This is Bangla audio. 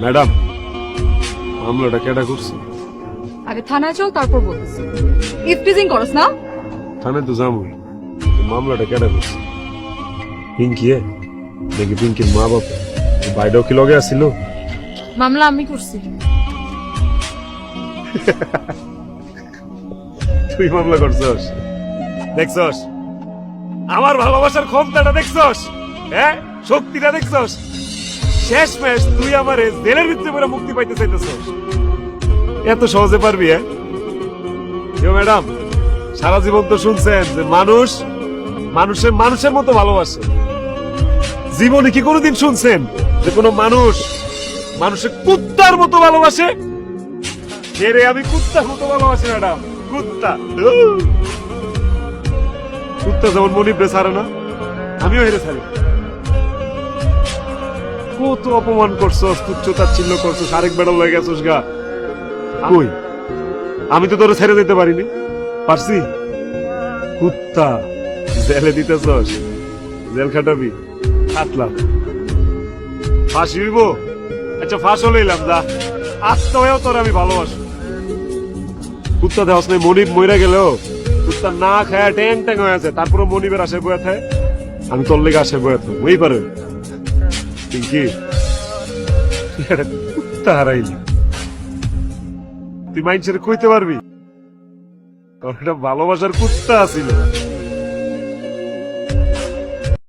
ম্যাডাম, মামলাটা কেডা করছে? আগে থানায় চল, তারপর বলতেছি। ইফটিজিং করস না? থানায় তো যাবই। মামলাটা কেডা করছে? পিঙ্কি নাকি পিঙ্কির মা বাবা? বাইরেও কি লগে আসছিল? মামলা আমি করছি। তুই মামলা করছস? দেখছস আমার ভালোবাসার ক্ষমতাটা? দেখছস? হ্যাঁ, শক্তিটা দেখছস? শেষ ম্যাচ তুই আমারে জেলের ভিতরে পড়ে মুক্তি পাইতে চাইতেছস? এত সহজে পারবি? ম্যাডাম, সারা জীবন তো শুনছেন যে মানুষ মানুষের মতো ভালোবাসে। জীবনে কি কোনোদিন শুনছেন যে কোনো মানুষের কুত্তার মতো ভালোবাসে? রে আমি কুত্তার মতো ভালোবাসি ম্যাডাম, কুত্তা। কুত্তা যেমন মনিবরে ছাড়ে না, আমিও হেরে ছাড়ি। কত অপমান করছস, তুচ্ছতাচ্ছিল্য করছস, আরেক বেড়া লয়ে গেছস গা। কই, আমি তো তোরে ছেড়ে দিতে পারিনি। পারছি? কুত্তা, জেলে দিতেছস, জেল খাটাবি, কাটলাম। ফাঁসি হইব? আচ্ছা, ফাঁস লইলাম, যা। আত্মা হয়েও তোর আমি ভালোবাসি। কুত্তা দেওয়াস নাই, মনিব মইরা গেলেও কুত্তা না খায় ট্যাং ট্যাং হয়ে আছে, তারপরে মনিবের আশায় বয়ে থাকে। আমি তোর লেগে আশায় বয়ে থাকবো, ওই পারে পিঙ্কি। কুত্তা হারাইলি, তুই মাইন্ডসেট কইতে পারবি? তোর একটা ভালোবাসার কুত্তা আছিল।